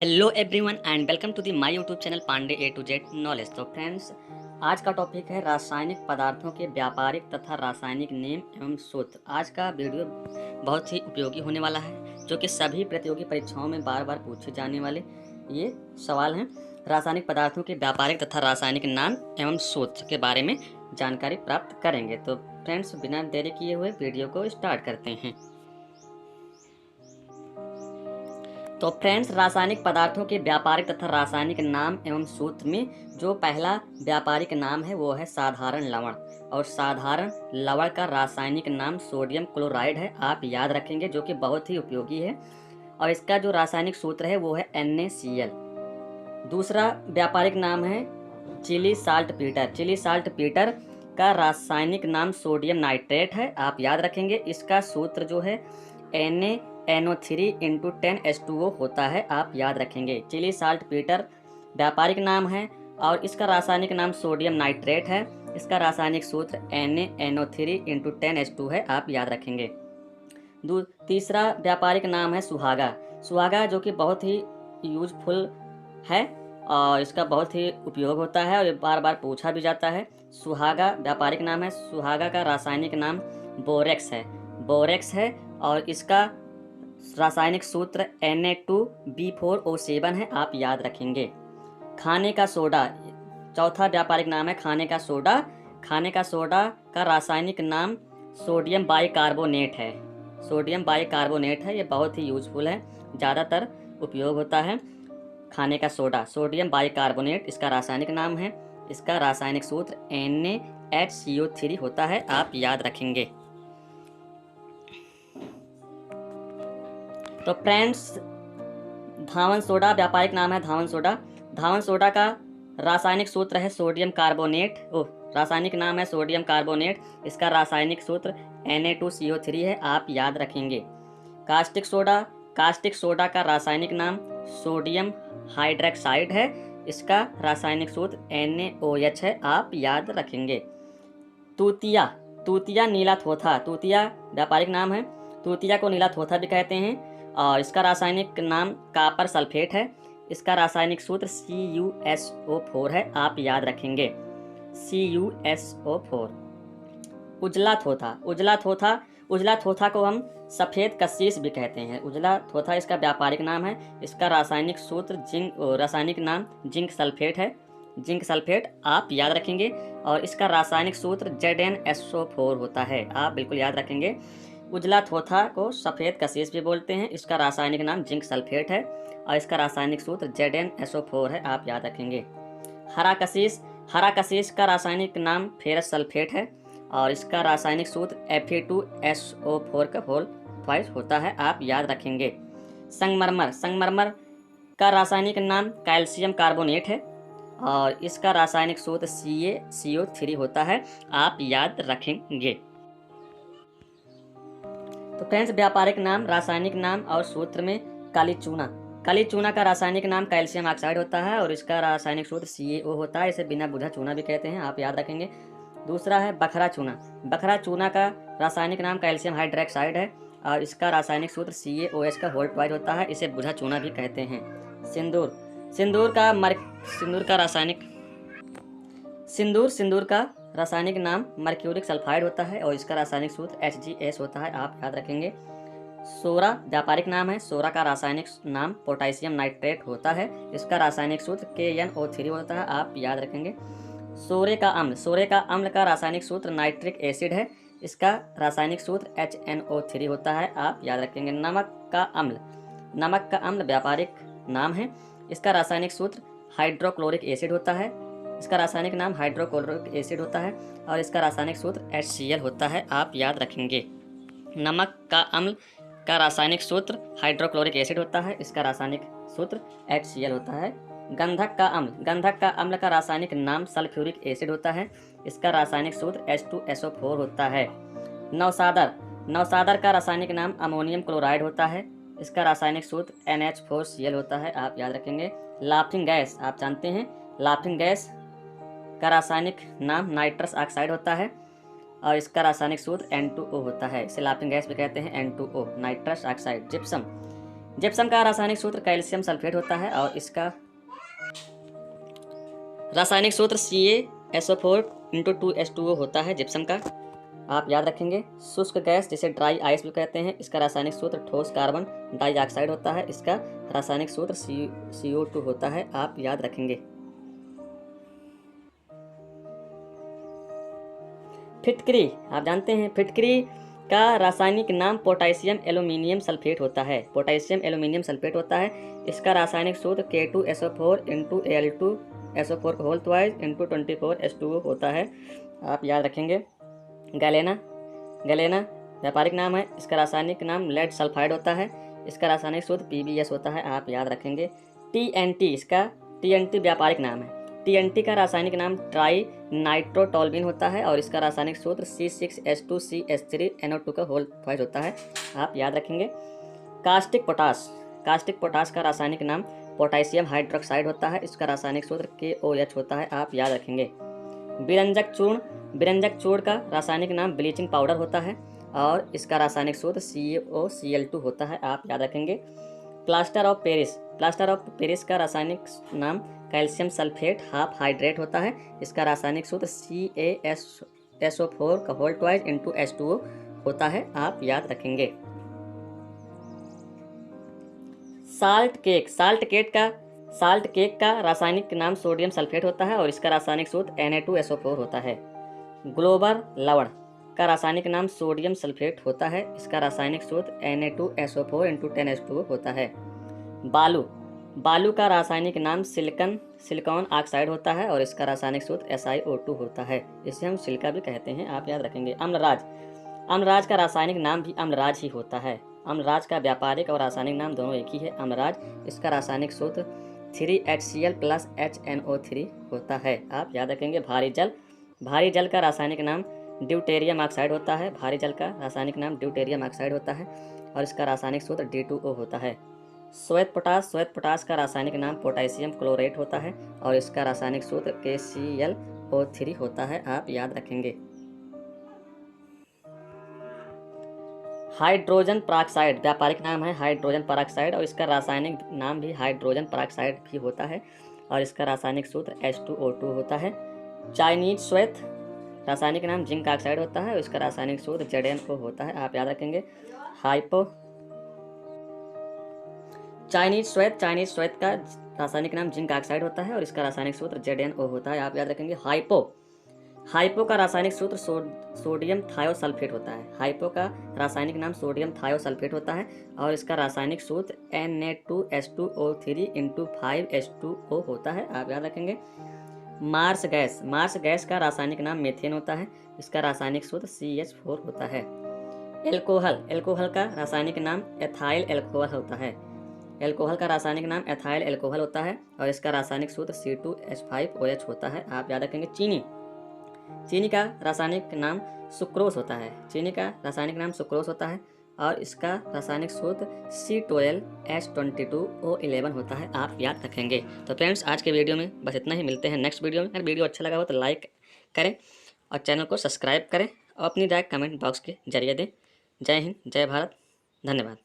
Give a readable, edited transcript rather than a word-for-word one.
Hello everyone and welcome to the my YouTube channel Pandey A to Z knowledge. तो friends, आज का topic है रासायनिक पदार्थों के व्यापारिक तथा रासायनिक नेम एवं सूत्र। आज का वीडियो बहुत ही उपयोगी होने वाला है, जो कि सभी प्रतियोगी परीक्षाओं में बार बार पूछे जाने वाले ये सवाल हैं। रासायनिक पदार्थों के व्यापारिक तथा रासायनिक नाम एवं सूत्र के बारे में जानकारी प्राप्त करेंगे। तो फ्रेंड्स, बिना देरी किए हुए वीडियो को स्टार्ट करते हैं। तो फ्रेंड्स, रासायनिक पदार्थों के व्यापारिक तथा रासायनिक नाम एवं सूत्र में जो पहला व्यापारिक नाम है वो है साधारण लवण। और साधारण लवण का रासायनिक नाम सोडियम क्लोराइड है, आप याद रखेंगे, जो कि बहुत ही उपयोगी है। और इसका जो रासायनिक सूत्र है वो है NaCl। दूसरा व्यापारिक नाम है Chile saltpetre. Chile saltpetre का रासायनिक नाम सोडियम नाइट्रेट है, आप याद रखेंगे। इसका सूत्र जो है NaNO3 × 10H2O होता है, आप याद रखेंगे। चिली साल्ट पीटर व्यापारिक नाम है और इसका रासायनिक नाम सोडियम नाइट्रेट है। इसका रासायनिक सूत्र NaNO3 × 10H2 है, आप याद रखेंगे। तीसरा व्यापारिक नाम है सुहागा। सुहागा जो कि बहुत ही यूजफुल है और इसका बहुत ही उपयोग होता है और बार बार पूछा भी जाता है। सुहागा व्यापारिक नाम है। सुहागा का रासायनिक नाम बोरेक्स है। बोरेक्स है और इसका रासायनिक सूत्र Na2B4O7 है, आप याद रखेंगे। खाने का सोडा, चौथा व्यापारिक नाम है खाने का सोडा। खाने का सोडा का रासायनिक नाम सोडियम बाइकार्बोनेट है। सोडियम बाइकार्बोनेट है, ये बहुत ही यूजफुल है, ज़्यादातर उपयोग होता है। खाने का सोडा सोडियम बाइकार्बोनेट इसका रासायनिक नाम है। इसका रासायनिक सूत्र NaHCO3 होता है, आप याद रखेंगे। तो फ्रेंड्स, धावन सोडा व्यापारिक नाम है धावन सोडा। धावन सोडा का रासायनिक सूत्र है सोडियम कार्बोनेट। रासायनिक नाम है सोडियम कार्बोनेट। इसका रासायनिक सूत्र Na2CO3 है, आप याद रखेंगे। कास्टिक सोडा, कास्टिक सोडा का रासायनिक नाम सोडियम हाइड्रोक्साइड है। इसका रासायनिक सूत्र NaOH है, आप याद रखेंगे। तूतिया, तूतिया नीला थोथा, तूतिया व्यापारिक नाम है। तूतिया को नीला थोथा भी कहते हैं और इसका रासायनिक नाम कापर सल्फेट है। इसका रासायनिक सूत्र CuSO4 है, आप याद रखेंगे। CuSO4। उजला थोथा, उजला थोथा, उजला थोथा को हम सफ़ेद कशीस भी कहते हैं। उजला थोथा इसका व्यापारिक नाम है। इसका रासायनिक सूत्र रासायनिक नाम जिंक सल्फेट है। जिंक सल्फेट, आप याद रखेंगे। और इसका रासायनिक सूत्र ZnSO4 होता है, आप बिल्कुल याद रखेंगे। उजला थोथा को सफ़ेद कशीस भी बोलते हैं। इसका रासायनिक नाम जिंक सल्फेट है और इसका रासायनिक सूत्र ZnSO4 है, आप याद रखेंगे। हरा कशीस, हरा कशीस का रासायनिक नाम फेरस सल्फेट है और इसका रासायनिक सूत्र Fe2SO4 का होल ट्वाइस होता है, आप याद रखेंगे। संगमरमर, संगमरमर का रासायनिक नाम कैल्शियम कार्बोनेट है और इसका रासायनिक सूत्र CaCO3 होता है, आप याद रखेंगे। तो फ्रेंड्स, व्यापारिक नाम, रासायनिक नाम और सूत्र में काली चूना, काली चूना का रासायनिक नाम कैल्शियम ऑक्साइड होता है और इसका रासायनिक सूत्र CaO होता है। इसे बिना बुझा चूना भी कहते हैं, आप याद रखेंगे। दूसरा है बखरा चूना। बखरा चूना का रासायनिक नाम कैल्शियम हाइड्रोक्साइड है और इसका रासायनिक सूत्र CaOH का होल ट्वाइस होता है। इसे बुझा चूना भी कहते हैं। सिंदूर, सिंदूर का रासायनिक सिंदूर का रासायनिक नाम मर्क्यूरिक सल्फाइड होता है और इसका रासायनिक सूत्र HgS होता है, आप याद रखेंगे। सोरा व्यापारिक नाम है। सोरा का रासायनिक नाम पोटेशियम नाइट्रेट होता है। इसका रासायनिक सूत्र KNO3 होता है, आप याद रखेंगे। सोरे का अम्ल, सोरे का अम्ल का रासायनिक सूत्र नाइट्रिक एसिड है। इसका रासायनिक सूत्र HNO3 होता है, आप याद रखेंगे। नमक का अम्ल, नमक का अम्ल व्यापारिक नाम है। इसका रासायनिक सूत्र हाइड्रोक्लोरिक एसिड होता है। इसका रासायनिक नाम हाइड्रोक्लोरिक एसिड होता है और इसका रासायनिक सूत्र HCl होता है, आप याद रखेंगे। नमक का अम्ल का रासायनिक सूत्र हाइड्रोक्लोरिक एसिड होता है। इसका रासायनिक सूत्र HCl होता है। गंधक का अम्ल, गंधक का अम्ल का रासायनिक नाम सल्फ्यूरिक एसिड होता है। इसका रासायनिक सूत्र H2SO4 होता है। नवसादर, नवसादर का रासायनिक नाम अमोनियम क्लोराइड होता है। इसका रासायनिक सूत्र NH4Cl होता है, आप याद रखेंगे। लाफिंग गैस, आप जानते हैं, लाफिंग गैस का रासायनिक नाम नाइट्रस ऑक्साइड होता है और इसका रासायनिक सूत्र N2O होता है। इसे लाफिंग गैस भी कहते हैं, N2O, nitrous oxide. Gypsum, gypsum का रासायनिक सूत्र कैल्शियम सल्फेट होता है और इसका रासायनिक सूत्र CaSO4 × 2H2O होता है जिप्सम का, आप याद रखेंगे। शुष्क गैस जिसे ड्राई आइस भी कहते हैं, इसका रासायनिक सूत्र ठोस कार्बन डाइऑक्साइड होता है, इसका रासायनिक सूत्र CO2 होता है, आप याद रखेंगे। फिटकरी, आप जानते हैं फिटकरी का रासायनिक नाम पोटेशियम एल्यूमिनियम सल्फेट होता है, पोटेशियम एल्यूमिनियम सल्फेट होता है, इसका रासायनिक सूत्र K2SO4 × Al2SO4 × 24H2O होता है, आप याद रखेंगे। गैलेना, गैलेना व्यापारिक नाम है, इसका रासायनिक नाम लेड सल्फाइड होता है, इसका रासायनिक सूत्र PbS होता है, आप याद रखेंगे। TNT, इसका TNT व्यापारिक नाम है, TNT का रासायनिक नाम ट्राई नाइट्रोटोल्यूइन होता है और इसका रासायनिक सूत्र C6H2CH3NO2 का होल ट्वाइस होता है, आप याद रखेंगे। कास्टिक पोटास, कास्टिक पोटास का रासायनिक नाम पोटेशियम हाइड्रोक्साइड होता है, इसका रासायनिक सूत्र KOH होता है, आप याद रखेंगे। बिरंजक चूर्ण, बिरंजक चूर्ण का रासायनिक नाम ब्लीचिंग पाउडर होता है और इसका रासायनिक सूत्र CaCl2 होता है, आप याद रखेंगे। Plaster of Paris, plaster of Paris का रासायनिक नाम कैल्शियम सल्फेट हाफ हाइड्रेट होता है, इसका रासायनिक सूत्र CaSO4 का होल ट्वाइस × H2O होता है, आप याद रखेंगे। साल्ट केक, साल्ट केक का रासायनिक नाम सोडियम सल्फेट होता है और इसका रासायनिक सूत्र Na2SO4 होता है। ग्लोबल लवण का रासायनिक नाम सोडियम सल्फेट होता है, इसका रासायनिक सूत्र Na2SO4 × 10H2O होता है। बालू, बालू का रासायनिक नाम सिलिकॉन ऑक्साइड होता है और इसका रासायनिक सूत्र SiO2 होता है, इसे हम सिलिका भी कहते हैं, आप याद रखेंगे। अम्लराज, अम्लराज का रासायनिक नाम भी अम्लराज ही होता है, अम्लराज का व्यापारिक और रासायनिक नाम दोनों एक ही है, अम्लराज, इसका रासायनिक सूत्र 3HCl+HNO3 होता है, आप याद रखेंगे। भारी जल, भारी जल का रासायनिक नाम ड्यूटेरियम ऑक्साइड होता है, भारी जल का रासायनिक नाम ड्यूटेरियम ऑक्साइड होता है और इसका रासायनिक सूत्र D2O होता है। श्वेत पोटास, श्वेत पोटास का रासायनिक नाम पोटेशियम क्लोरेट होता है और इसका रासायनिक सूत्र KClO3 होता है, आप याद रखेंगे। हाइड्रोजन पेरोक्साइड व्यापारिक नाम है हाइड्रोजन पेरोक्साइड और इसका रासायनिक नाम भी हाइड्रोजन पेरोक्साइड भी होता है और इसका रासायनिक सूत्र H2O2 होता है। चाइनीज श्वेत रासायनिक नाम जिंक ऑक्साइड होता है और इसका रासायनिक सूत्र ZnO होता है, आप याद रखेंगे। चाइनीज श्वेत का रासायनिक नाम जिंक ऑक्साइड होता है और इसका रासायनिक सूत्र ZnO होता है, आप याद रखेंगे। हाइपो का रासायनिक सूत्र सोडियम थायोसल्फेट होता है, हाइपो का रासायनिक नाम सोडियम थायोसल्फेट होता है और इसका रासायनिक सूत्र Na2H2O3 × 5H2O होता है, आप याद रखेंगे। मार्स गैस का रासायनिक नाम मीथेन होता है, इसका रासायनिक सूत्र CH4 होता है। एल्कोहल का रासायनिक नाम एथाइल एल्कोहल होता है, एल्कोहल का रासायनिक नाम एथाइल एल्कोहल होता है और इसका रासायनिक सूत्र C2H5OH होता है, आप याद रखेंगे। चीनी का रासायनिक नाम सुक्रोज होता है, चीनी का रासायनिक नाम सुक्रोज होता है और इसका रासायनिक सूत्र C12H22O11 होता है, आप याद रखेंगे। तो फ्रेंड्स, आज के वीडियो में बस इतना ही, मिलते हैं नेक्स्ट वीडियो में। अगर वीडियो अच्छा लगा हो तो लाइक करें और चैनल को सब्सक्राइब करें और अपनी राय कमेंट बॉक्स के जरिए दें। जय हिंद, जय भारत, धन्यवाद।